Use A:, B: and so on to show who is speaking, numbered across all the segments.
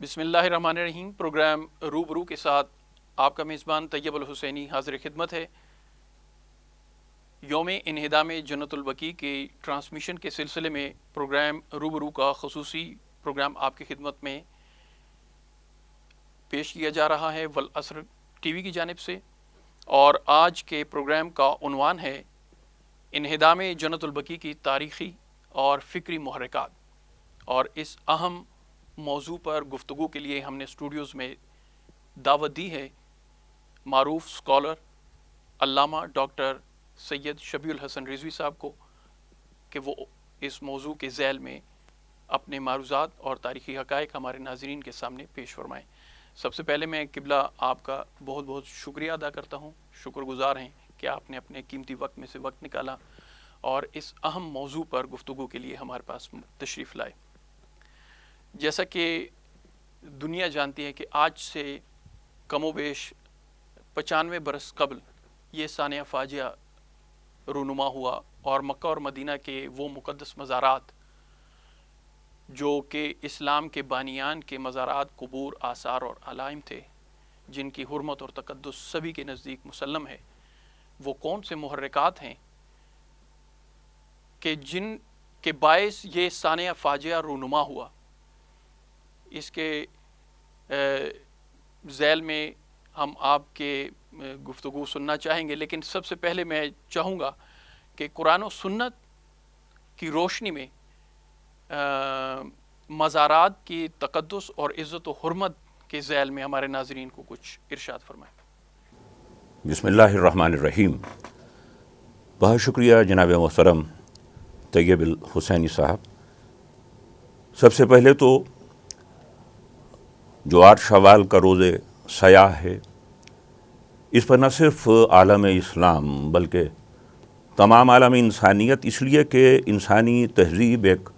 A: بسم اللہ الرحمن الرحیم۔ پروگرام روبرو کے ساتھ آپ کا میزبان طیب الحسینی حاضر خدمت ہے۔ یوم انہدام جنت البقیع کے ٹرانسمیشن کے سلسلے میں پروگرام روبرو کا خصوصی پروگرام آپ کی خدمت میں پیش کیا جا رہا ہے والعصر ٹی وی کی جانب سے، اور آج کے پروگرام کا عنوان ہے انہدام جنت البقیع کی تاریخی اور فکری محرکات۔ اور اس اہم موضوع پر گفتگو کے لیے ہم نے اسٹوڈیوز میں دعوت دی ہے معروف اسکالر علامہ ڈاکٹر سید شبیہ الحسن رضوی صاحب کو کہ وہ اس موضوع کے ذیل میں اپنے معروضات اور تاریخی حقائق ہمارے ناظرین کے سامنے پیش فرمائیں۔ سب سے پہلے میں قبلہ آپ کا بہت بہت شکریہ ادا کرتا ہوں، شکر گزار ہیں کہ آپ نے اپنے قیمتی وقت میں سے وقت نکالا اور اس اہم موضوع پر گفتگو کے لیے ہمارے پاس تشریف لائے۔ جیسا کہ دنیا جانتی ہے کہ آج سے کم و بیش 95 برس قبل یہ سانحہ فاجعہ رونما ہوا، اور مکہ اور مدینہ کے وہ مقدس مزارات جو کہ اسلام کے بانیان کے مزارات، قبور، آثار اور علائم تھے، جن کی حرمت اور تقدس سبھی کے نزدیک مسلم ہے، وہ کون سے محرکات ہیں کہ جن کے باعث یہ سانحہ فاجعہ رونما ہوا۔ اس کے ذیل میں ہم آپ کے گفتگو سننا چاہیں گے، لیکن سب سے پہلے میں چاہوں گا کہ قرآن و سنت کی روشنی میں مزارات کی تقدس اور عزت و حرمت کے ذیل میں ہمارے ناظرین کو کچھ ارشاد فرمائیں۔
B: بسم اللہ الرحمن الرحیم۔ بہت شکریہ جناب محترم طیب الحسینی صاحب۔ سب سے پہلے تو جو 8 شوال کا روز سیاح ہے، اس پر نہ صرف عالم اسلام بلکہ تمام عالم انسانیت، اس لیے کہ انسانی تہذیب ایک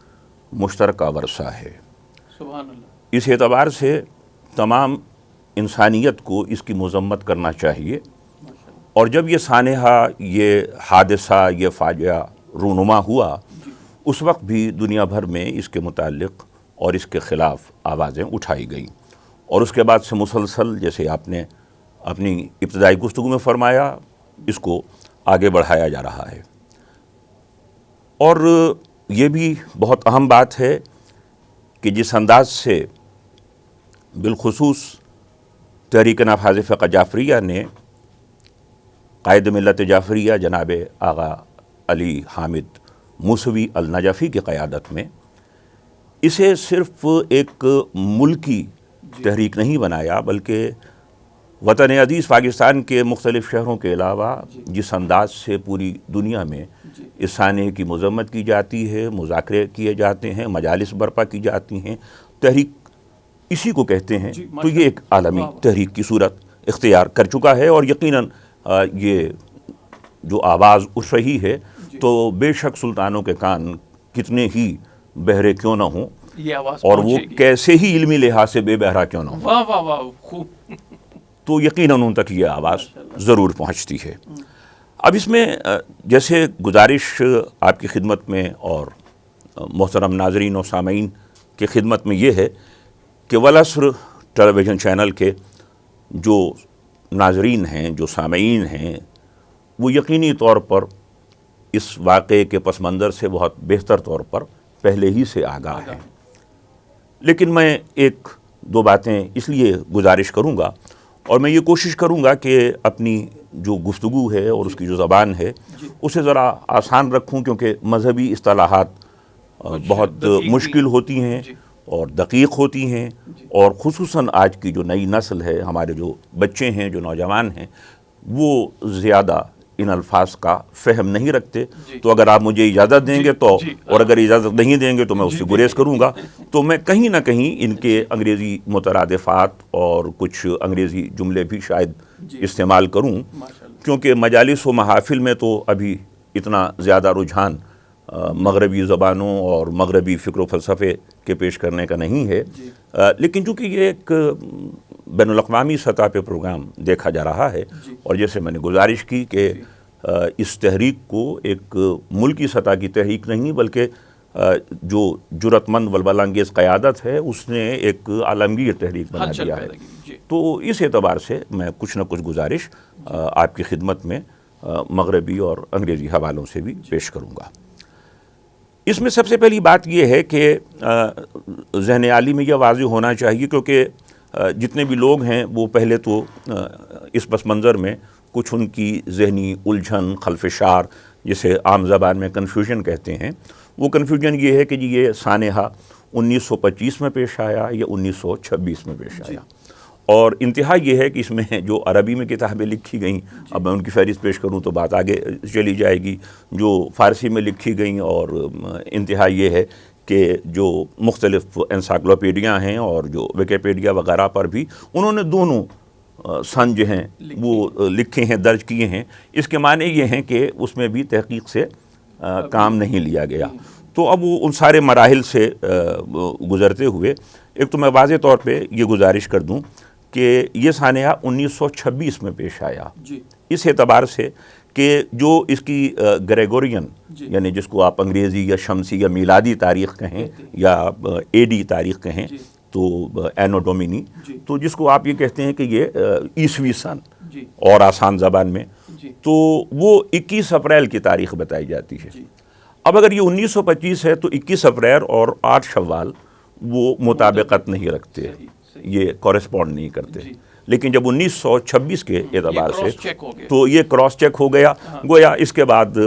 B: مشترکہ ورثہ ہے،
A: سبحان اللہ،
B: اس اعتبار سے تمام انسانیت کو اس کی مذمت کرنا چاہیے۔ اور جب یہ سانحہ، یہ حادثہ، یہ فاجعہ رونما ہوا، اس وقت بھی دنیا بھر میں اس کے متعلق اور اس کے خلاف آوازیں اٹھائی گئیں، اور اس کے بعد سے مسلسل، جیسے آپ نے اپنی ابتدائی گفتگو میں فرمایا، اس کو آگے بڑھایا جا رہا ہے۔ اور یہ بھی بہت اہم بات ہے کہ جس انداز سے بالخصوص تحریک نافذ فقہ جعفریہ نے قائد ملت جعفریہ جناب آغا علی حامد موسوی النجفی کی قیادت میں اسے صرف ایک ملکی تحریک نہیں بنایا، بلکہ وطن عزیز پاکستان کے مختلف شہروں کے علاوہ جس انداز سے پوری دنیا میں اس سانحے کی مذمت کی جاتی ہے، مذاکرے کیے جاتے ہیں، مجالس برپا کی جاتی ہیں، تحریک اسی کو کہتے ہیں، تو یہ ایک عالمی تحریک کی صورت اختیار کر چکا ہے۔ اور یقیناً یہ جو آواز اٹھ رہی ہے تو بے شک سلطانوں کے کان کتنے ہی بہرے کیوں نہ ہوں،
A: یہ آواز
B: اور وہ کیسے ہی علمی لحاظ سے بے بہرا کیوں نہ ہوں،
A: واہ واہ واہ، خوب،
B: تو یقیناً ان تک یہ آواز ضرور پہنچتی ہے۔ اب اس میں جیسے گزارش آپ کی خدمت میں اور محترم ناظرین و سامعین کی خدمت میں یہ ہے کہ والعصر ٹیلی ویژن چینل کے جو ناظرین ہیں، جو سامعین ہیں، وہ یقینی طور پر اس واقعے کے پس منظر سے بہت بہتر طور پر پہلے ہی سے آگاہ ہیں، لیکن میں ایک دو باتیں اس لیے گزارش کروں گا، اور میں یہ کوشش کروں گا کہ اپنی جو گفتگو ہے اور اس کی جو زبان ہے اسے ذرا آسان رکھوں، کیونکہ مذہبی اصطلاحات بہت مشکل ہوتی ہیں اور دقیق ہوتی ہیں، اور خصوصاً آج کی جو نئی نسل ہے، ہمارے جو بچے ہیں، جو نوجوان ہیں، وہ زیادہ ان الفاظ کا فہم نہیں رکھتے۔ تو اگر آپ مجھے اجازت دیں گے تو، اور اگر اجازت نہیں دیں گے تو میں اس سے گریز کروں گا، تو میں کہیں نہ کہیں ان کے انگریزی مترادفات اور کچھ انگریزی جملے بھی شاید استعمال کروں، کیونکہ مجالس و محافل میں تو ابھی اتنا زیادہ رجحان مغربی زبانوں اور مغربی فکر و فلسفے کے پیش کرنے کا نہیں ہے، لیکن چونکہ یہ ایک بین الاقوامی سطح پہ پروگرام دیکھا جا رہا ہے، اور جیسے میں نے گزارش کی کہ اس تحریک کو ایک ملکی سطح کی تحریک نہیں بلکہ جو جرأت مند ولولہ انگیز قیادت ہے اس نے ایک عالمگیر تحریک بنا دیا ہے. تو اس اعتبار سے میں کچھ نہ کچھ گزارش آپ کی خدمت میں مغربی اور انگریزی حوالوں سے بھی پیش کروں گا. اس میں سب سے پہلی بات یہ ہے کہ ذہن عالی میں یہ واضح ہونا چاہیے، کیونکہ جتنے بھی لوگ ہیں وہ پہلے تو اس پس منظر میں کچھ ان کی ذہنی الجھن، خلفشار، جسے عام زبان میں کنفیوژن کہتے ہیں، وہ کنفیوژن یہ ہے کہ جی یہ سانحہ 1925 میں پیش آیا یا 1926 میں پیش آیا. اور انتہا یہ ہے کہ اس میں جو عربی میں کتابیں لکھی گئیں، اب میں ان کی فہرست پیش کروں تو بات آگے چلی جائے گی، جو فارسی میں لکھی گئیں، اور انتہا یہ ہے کہ جو مختلف انسائکلوپیڈیا ہیں اور جو ویکیپیڈیا وغیرہ پر بھی انہوں نے دونوں سن جو ہیں وہ لکھے ہیں، درج کیے ہیں. اس کے معنی یہ ہیں کہ اس میں بھی تحقیق سے کام نہیں لیا گیا. تو اب وہ ان سارے مراحل سے گزرتے ہوئے ایک تو میں واضح طور پہ یہ گزارش کر دوں کہ یہ سانحہ 1926 میں پیش آیا، اس اعتبار سے کہ جو اس کی گریگورین یعنی جس کو آپ انگریزی یا شمسی یا میلادی تاریخ کہیں یا اے ڈی تاریخ کہیں تو اینو ڈومینی، تو جس کو آپ یہ کہتے ہیں کہ یہ عیسوی سن اور آسان زبان میں، تو وہ 21 اپریل کی تاریخ بتائی جاتی ہے. اب اگر یہ 1925 ہے تو 21 اپریل اور 8 شوال وہ مطابقت نہیں رکھتے، یہ کورسپونڈ نہیں کرتے. لیکن جب 1926 کے اعتبار سے تو یہ کراس چیک ہو گیا، گویا اس کے بعد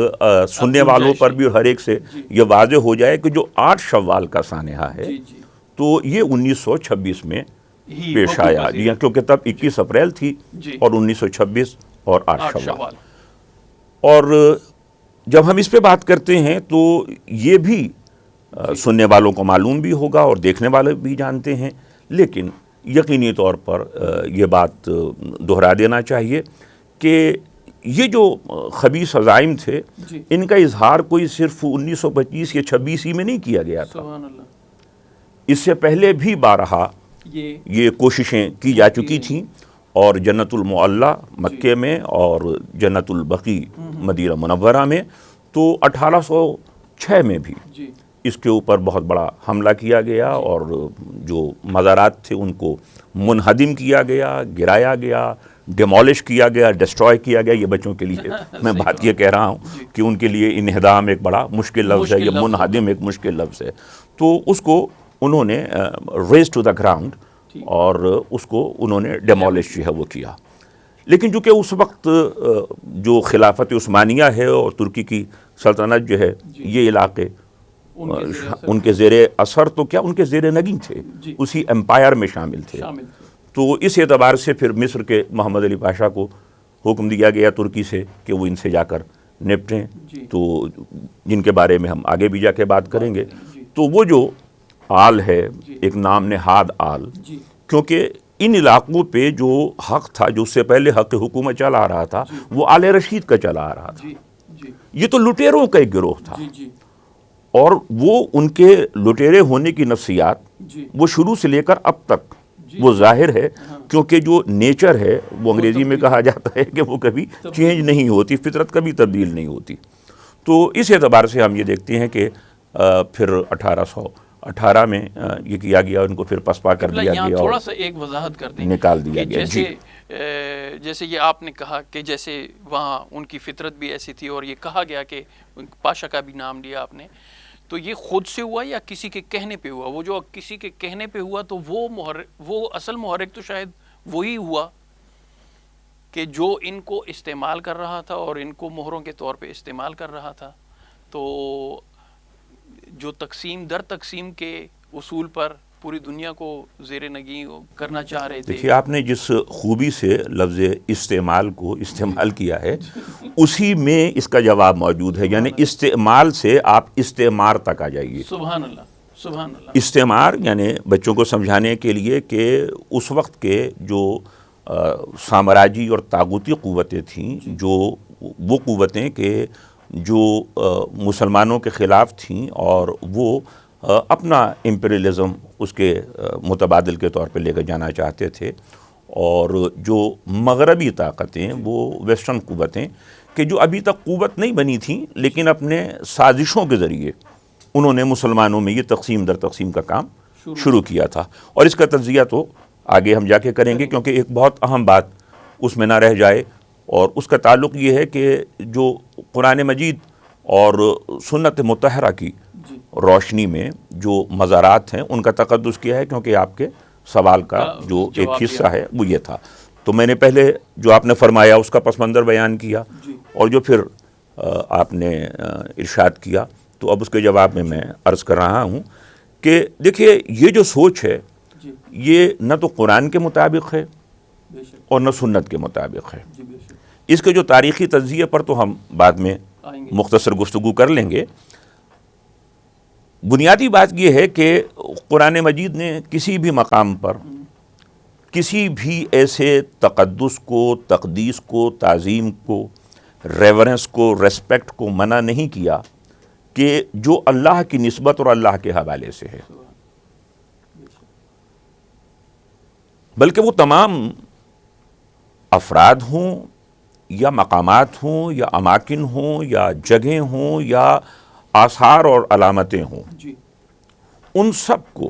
B: سننے والوں پر بھی ہر ایک سے یہ واضح ہو جائے کہ جو 8 شوال کا سانحہ ہے تو یہ 1926 میں پیش آیا، کیونکہ تب 21 اپریل تھی اور 1926 اور 8 شوال. اور جب ہم اس پہ بات کرتے ہیں تو یہ بھی سننے والوں کو معلوم بھی ہوگا اور دیکھنے والے بھی جانتے ہیں، لیکن یقینی طور پر یہ بات دہرا دینا چاہیے کہ یہ جو خبیث عزائم تھے ان کا اظہار کوئی صرف 1925 یا 26 ہی میں نہیں کیا گیا تھا. اس سے پہلے بھی بارہا یہ کوششیں کی جا چکی تھیں، اور جنت المعلیٰ مکے میں اور جنت البقیع مدینہ منورہ میں، تو 1806 میں بھی اس کے اوپر بہت بڑا حملہ کیا گیا اور جو مزارات تھے ان کو منہدم کیا گیا، گرایا گیا، ڈیمولش کیا گیا، ڈسٹروائے کیا گیا. یہ بچوں کے لیے میں بات یہ کہہ رہا ہوں کہ ان کے لیے انہدام ایک بڑا مشکل لفظ ہے، یہ منہدم ایک مشکل لفظ ہے. تو اس کو انہوں نے ریز ٹو دا گراؤنڈ اور اس کو انہوں نے ڈیمولش جو ہے وہ کیا. لیکن چونکہ اس وقت جو خلافت عثمانیہ ہے اور ترکی کی سلطنت جو ہے، یہ علاقے ان کے زیر اثر تو کیا ان کے زیر نگین تھے، اسی امپائر میں شامل تھے. تو اس اعتبار سے پھر مصر کے محمد علی پاشا کو حکم دیا گیا ترکی سے کہ وہ ان سے جا کر نپٹیں، تو جن کے بارے میں ہم آگے بھی جا کے بات کریں گے. تو وہ جو آل ہے ایک نام نہاد آل، کیونکہ ان علاقوں پہ جو حق تھا، جو اس سے پہلے حق حکومت چلا آ رہا تھا، وہ آل رشید کا چلا آ رہا تھا. یہ تو لٹیروں کا ایک گروہ تھا، اور وہ ان کے لٹیرے ہونے کی نفسیات وہ شروع سے لے کر اب تک وہ ظاہر ہے، کیونکہ جو نیچر ہے وہ انگریزی میں کہا جاتا ہے کہ وہ کبھی چینج نہیں ہوتی، فطرت کبھی تبدیل نہیں ہوتی. تو اس اعتبار سے ہم یہ دیکھتے ہیں کہ پھر 1818 میں یہ کیا گیا، ان کو پھر پسپا کر دیا گیا،
A: تھوڑا سا ایک وضاحت کر دیں،
B: نکال دیا گیا.
A: جیسے یہ آپ نے کہا کہ جیسے وہاں ان کی فطرت بھی ایسی تھی، اور یہ کہا گیا کہ پاشا کا بھی نام لیا آپ نے، تو یہ خود سے ہوا یا کسی کے کہنے پہ ہوا؟ وہ جو کسی کے کہنے پہ ہوا تو وہ اصل محرک تو شاید وہی ہوا کہ جو ان کو استعمال کر رہا تھا اور ان کو مہروں کے طور پہ استعمال کر رہا تھا. تو جو تقسیم در تقسیم کے اصول پر پوری دنیا کو زیر نگیں کرنا چاہ رہے تھے.
B: دیکھیے، آپ نے جس خوبی سے لفظ استعمال کو استعمال کیا ہے اسی میں اس کا جواب موجود ہے. یعنی استعمال سے آپ استعمار تک آ جائیے.
A: سبحان اللہ، سبحان اللہ.
B: استعمار یعنی بچوں کو سمجھانے کے لیے کہ اس وقت کے جو سامراجی اور طاغوتی قوتیں تھیں، جو وہ قوتیں کہ جو مسلمانوں کے خلاف تھیں، اور وہ اپنا امپیریلزم اس کے متبادل کے طور پہ لے کر جانا چاہتے تھے، اور جو مغربی طاقتیں، وہ ویسٹرن قوتیں کہ جو ابھی تک قوت نہیں بنی تھیں لیکن اپنے سازشوں کے ذریعے انہوں نے مسلمانوں میں یہ تقسیم در تقسیم کا کام شروع کیا تھا. اور اس کا تجزیہ تو آگے ہم جا کے کریں گے، کیونکہ ایک بہت اہم بات اس میں نہ رہ جائے، اور اس کا تعلق یہ ہے کہ جو قرآن مجید اور سنت مطہرہ کی روشنی میں جو مزارات ہیں ان کا تقدس کیا ہے، کیونکہ آپ کے سوال کا جو ایک حصہ ہے وہ یہ تھا. تو میں نے پہلے جو آپ نے فرمایا اس کا پس منظر بیان کیا، اور جو پھر آپ نے ارشاد کیا، تو اب اس کے جواب میں عرض کر رہا ہوں کہ دیکھیے یہ جو سوچ ہے یہ نہ تو قرآن کے مطابق ہے اور نہ سنت کے مطابق ہے. اس کے جو تاریخی تجزیے پر تو ہم بعد میں مختصر گفتگو کر لیں گے. بنیادی بات یہ ہے کہ قرآن مجید نے کسی بھی مقام پر کسی بھی ایسے تقدس کو، تقدیس کو، تعظیم کو، ریورنس کو، ریسپیکٹ کو منع نہیں کیا کہ جو اللہ کی نسبت اور اللہ کے حوالے سے ہے، بلکہ وہ تمام افراد ہوں یا مقامات ہوں یا اماکن ہوں یا جگہیں ہوں یا آثار اور علامتیں ہوں، ان سب کو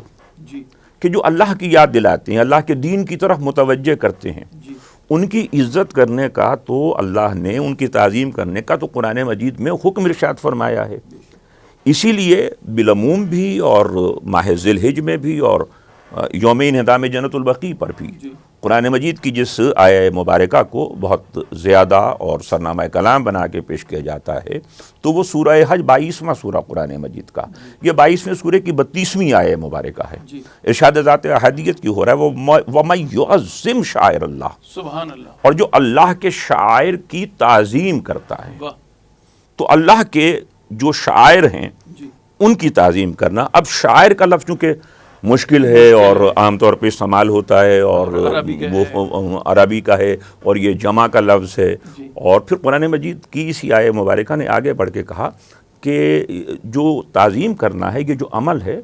B: کہ جو اللہ کی یاد دلاتے ہیں، اللہ کے دین کی طرف متوجہ کرتے ہیں، ان کی عزت کرنے کا تو اللہ نے، ان کی تعظیم کرنے کا تو قرآن مجید میں حکم ارشاد فرمایا ہے. اسی لیے بالعموم بھی اور ماہ ذی الحجہ میں بھی اور یوم انہدام جنت البقیع پر بھی قرآن مجید کی جس آیہ مبارکہ کو بہت زیادہ اور سرنامہ کلام بنا کے پیش کیا جاتا ہے تو وہ سورہ حج 22واں سورہ قرآن مجید کا، یہ 22ویں سورہ کی 32ویں آیہ مبارکہ ہے. ارشاد ذات احدیت کی ہو رہا ہے وہ وَمَن يُعَظِّمْ شَعَائِرَ اللَّهِ،
A: سبحان اللہ.
B: اور جو اللہ کے شاعر کی تعظیم کرتا ہے. تو اللہ کے جو شاعر ہیں ان کی تعظیم کرنا. اب شاعر کا لفظ چونکہ مشکل ہے اور عام طور پہ استعمال ہوتا ہے اور وہ عربی کا ہے اور یہ جمع کا لفظ ہے، اور پھر قرآن مجید کی اسی آیہ مبارکہ نے آگے بڑھ کے کہا کہ جو تعظیم کرنا ہے، یہ جو عمل ہے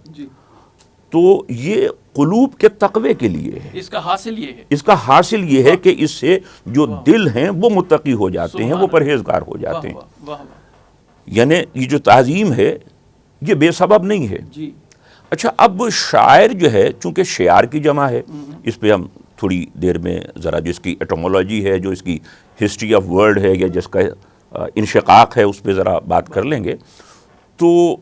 B: تو یہ قلوب کے تقوی کے لیے ہے.
A: اس کا حاصل یہ ہے،
B: اس کا حاصل یہ ہے کہ اس سے جو دل ہیں وہ متقی ہو جاتے ہیں، وہ پرہیزگار ہو جاتے ہیں. یعنی یہ جو تعظیم ہے یہ بے سبب نہیں ہے. اچھا، اب شاعر جو ہے چونکہ شعار کی جمع ہے، اس پہ ہم تھوڑی دیر میں ذرا جو اس کی ایٹمولوجی ہے، جو اس کی ہسٹری آف ورڈ ہے یا جس کا انشقاق ہے، اس پہ ذرا بات کر لیں گے. تو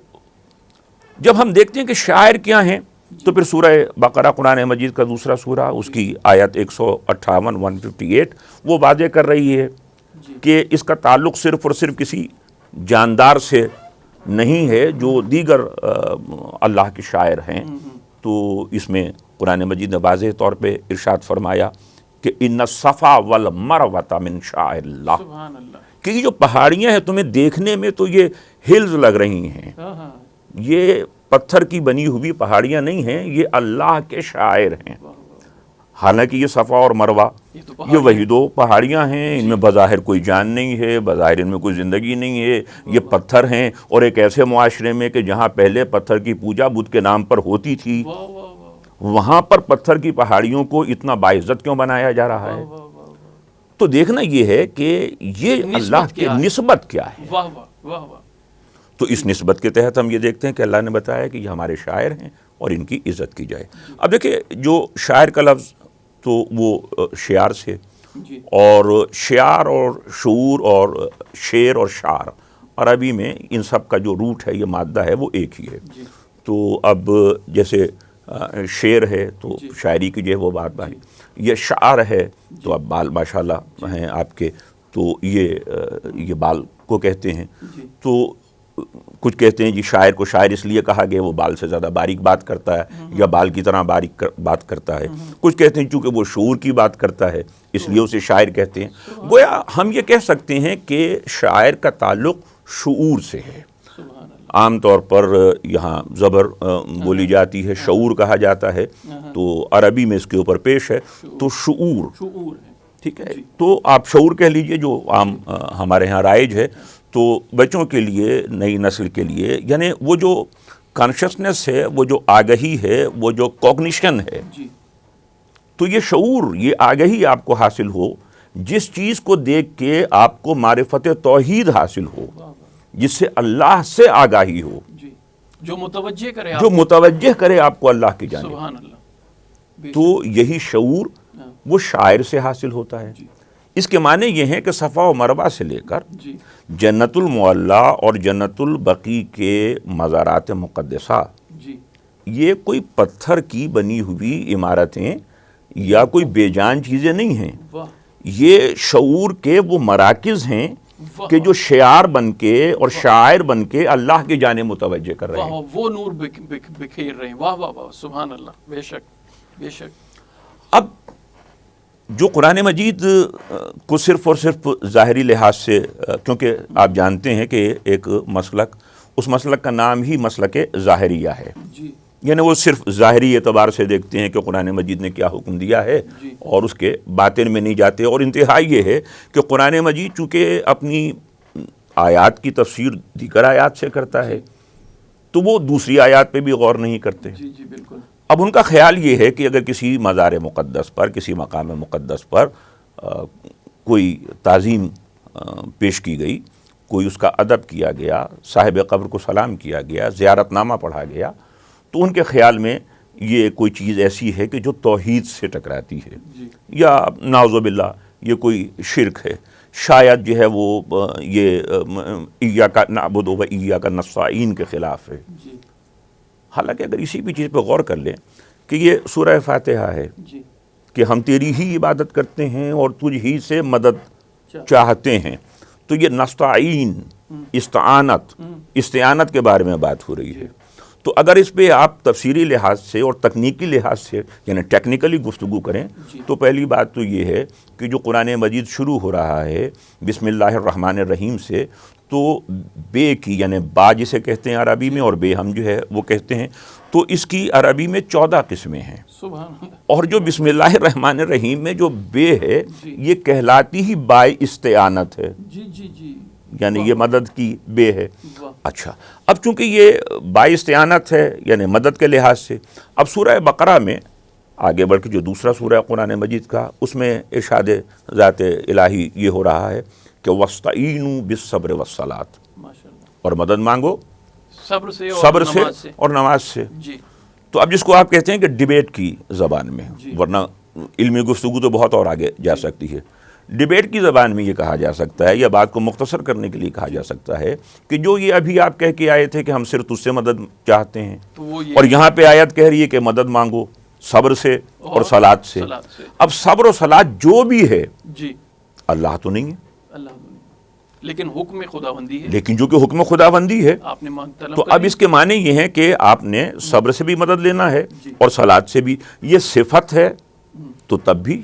B: جب ہم دیکھتے ہیں کہ شاعر کیا ہیں تو پھر سورہ بقرہ قرآن مجید کا دوسرا سورہ، اس کی آیت 158 158 وہ واضح کر رہی ہے کہ اس کا تعلق صرف اور صرف کسی جاندار سے نہیں ہے جو دیگر اللہ کے شاعر ہیں. تو اس میں قرآن مجید نے واضح طور پہ ارشاد فرمایا کہ ان الصفا والمروۃ من شعائر اللہ، کہ یہ جو پہاڑیاں ہیں تمہیں دیکھنے میں تو یہ ہلز لگ رہی ہیں، یہ پتھر کی بنی ہوئی پہاڑیاں نہیں ہیں، یہ اللہ کے شاعر ہیں. حالانکہ یہ صفا اور مروہ یہ وہی دو پہاڑیاں ہیں، ان میں بظاہر کوئی جان نہیں ہے، بظاہر ان میں کوئی زندگی نہیں ہے، یہ پتھر ہیں. اور ایک ایسے معاشرے میں کہ جہاں پہلے پتھر کی پوجا بدھ کے نام پر ہوتی تھی، وہاں پر پتھر کی پہاڑیوں کو اتنا باعزت کیوں بنایا جا رہا ہے؟ تو دیکھنا یہ ہے کہ یہ اللہ کی نسبت کیا ہے. تو اس نسبت کے تحت ہم یہ دیکھتے ہیں کہ اللہ نے بتایا کہ یہ ہمارے شاعر ہیں اور ان کی عزت کی جائے. اب دیکھیں جو شاعر کا لفظ تو وہ شعار سے، اور شعار اور شعور اور شعر اور شعر عربی میں ان سب کا جو روٹ ہے، یہ مادہ ہے، وہ ایک ہی ہے. تو اب جیسے شعر ہے تو شاعری کی جو ہے وہ بات بھائی، یہ شعر ہے تو اب بال ماشاءاللہ ہیں آپ کے، تو یہ بال کو کہتے ہیں. تو کچھ کہتے ہیں جی شاعر کو شاعر اس لیے کہا گیا وہ بال سے زیادہ باریک بات کرتا ہے یا بال کی طرح باریک بات کرتا ہے. کچھ کہتے ہیں چونکہ وہ شعور کی بات کرتا ہے اس لیے اسے شاعر کہتے ہیں. گویا ہم یہ کہہ سکتے ہیں کہ شاعر کا تعلق شعور سے ہے. عام طور پر یہاں زبر بولی جاتی ہے، شعور کہا جاتا ہے، تو عربی میں اس کے اوپر پیش ہے تو شعور، ٹھیک ہے. تو آپ شعور کہہ لیجئے جو عام ہمارے ہاں رائج ہے. تو بچوں کے لیے، نئی نسل کے لیے، یعنی وہ جو کانشسنس ہے، وہ جو آگہی ہے، وہ جو کوگنیشن ہے، تو یہ شعور، یہ آگہی آپ کو حاصل ہو جس چیز کو دیکھ کے آپ کو معرفت توحید حاصل ہو، جس سے اللہ سے آگاہی ہو.
A: جو متوجہ کرے
B: جو متوجہ کرے آپ کو اللہ کی جانب.
A: سبحان اللہ.
B: تو یہی شعور وہ شاعر سے حاصل ہوتا ہے. اس کے معنی یہ ہیں کہ صفا و مروہ سے لے کر جنت المعلا اور جنت البقیع کے مزارات مقدسہ یہ کوئی پتھر کی بنی ہوئی عمارتیں یا کوئی بے جان چیزیں نہیں ہیں. یہ شعور کے وہ مراکز ہیں کہ جو شعار بن کے اور شاعر بن کے اللہ کی جانب متوجہ کر رہے ہیں.
A: وہ نور بکھیر رہے ہیں. واہ واہ واہ سبحان اللہ. بے شک بے شک.
B: اب جو قرآن مجید کو صرف اور صرف ظاہری لحاظ سے، کیونکہ آپ جانتے ہیں کہ ایک مسلک، اس مسلک کا نام ہی مسلک ظاہریہ ہے، یعنی وہ صرف ظاہری اعتبار سے دیکھتے ہیں کہ قرآن مجید نے کیا حکم دیا ہے اور اس کے باطن میں نہیں جاتے. اور انتہا یہ ہے کہ قرآن مجید چونکہ اپنی آیات کی تفسیر دیگر آیات سے کرتا ہے تو وہ دوسری آیات پہ بھی غور نہیں کرتے.
A: بالکل.
B: اب ان کا خیال یہ ہے کہ اگر کسی مزار مقدس پر، کسی مقام مقدس پر کوئی تعظیم پیش کی گئی، کوئی اس کا ادب کیا گیا، صاحب قبر کو سلام کیا گیا، زیارت نامہ پڑھا گیا، تو ان کے خیال میں یہ کوئی چیز ایسی ہے کہ جو توحید سے ٹکراتی ہے، یا نعوذ باللہ یہ کوئی شرک ہے، شاید جو ہے وہ یہ ایاک نعبد و ایاک نستعین کے خلاف ہے. حالانکہ اگر اسی بھی چیز پہ غور کر لیں کہ یہ سورہ فاتحہ ہے کہ ہم تیری ہی عبادت کرتے ہیں اور تجھ ہی سے مدد چاہتے ہیں، تو یہ نستعین، استعانت کے بارے میں بات ہو رہی ہے. تو اگر اس پہ آپ تفسیری لحاظ سے اور تکنیکی لحاظ سے یعنی ٹیکنیکلی گفتگو کریں تو پہلی بات تو یہ ہے کہ جو قرآن مجید شروع ہو رہا ہے بسم اللہ الرحمن الرحیم سے، تو بے کی یعنی با جسے کہتے ہیں عربی میں اور بے ہم جو ہے وہ کہتے ہیں، تو اس کی عربی میں 14 قسمیں ہیں. اور جو بسم اللہ الرحمن الرحیم میں جو بے ہے یہ کہلاتی ہی بائے استعانت ہے، یعنی یہ مدد کی بے ہے. اچھا، اب چونکہ یہ بائے استعانت ہے یعنی مدد کے لحاظ سے، اب سورہ بقرہ میں آگے بڑھ کے جو دوسرا سورہ قرآن مجید کا، اس میں ارشاد ذات الہی یہ ہو رہا ہے کہ وَاسْتَعِینُوا بِالصَّبْرِ وَالصَّلَاةِ، اور مدد مانگو صبر سے اور نماز سے. تو اب جس کو آپ کہتے ہیں کہ ڈیبیٹ کی زبان میں، ورنہ علمی گفتگو تو بہت اور آگے جا سکتی ہے، ڈیبیٹ کی زبان میں یہ کہا جا سکتا ہے یا بات کو مختصر کرنے کے لیے کہا جا سکتا ہے کہ جو یہ ابھی آپ کہہ کے آئے تھے کہ ہم صرف تجھ سے مدد چاہتے ہیں، اور یہاں پہ آیت کہہ رہی ہے کہ مدد مانگو صبر سے اور صلاۃ سے. اب صبر و صلاۃ جو بھی ہے اللہ تو نہیں ہے،
A: لیکن حکم خداوندی ہے،
B: لیکن جو کہ حکم خداوندی ہے. تو اب اس کے معنی یہ ہے کہ آپ نے صبر سے بھی مدد لینا ہے اور صلاۃ سے بھی. یہ صفت ہے تو تب بھی،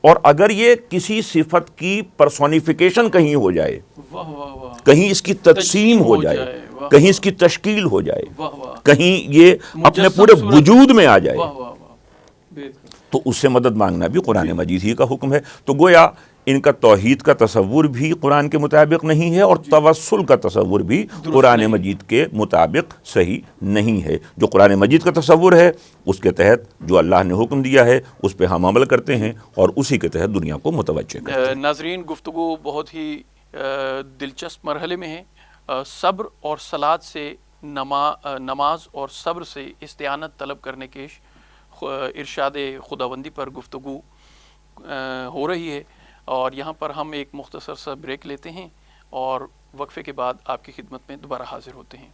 B: اور اگر یہ کسی صفت کی پرسونیفیکیشن کہیں ہو جائے، کہیں اس کی تقسیم ہو جائے، کہیں اس کی تشکیل ہو جائے، کہیں یہ اپنے پورے وجود میں آ جائے، تو اس سے مدد مانگنا بھی قرآن مجید ہی کا حکم ہے. تو گویا ان کا توحید کا تصور بھی قرآن کے مطابق نہیں ہے اور توسل کا تصور بھی قرآن مجید کے مطابق صحیح نہیں ہے. جو قرآن مجید کا تصور ہے اس کے تحت جو اللہ نے حکم دیا ہے اس پہ ہم عمل کرتے ہیں اور اسی کے تحت دنیا کو متوجہ کرتے ہیں.
A: ناظرین، گفتگو بہت ہی دلچسپ مرحلے میں ہے. صبر اور صلاۃ سے، نماز اور صبر سے استعانت طلب کرنے کے ارشاد خداوندی پر گفتگو ہو رہی ہے، اور یہاں پر ہم ایک مختصر سا بریک لیتے ہیں اور وقفے کے بعد آپ کی خدمت میں دوبارہ حاضر ہوتے ہیں.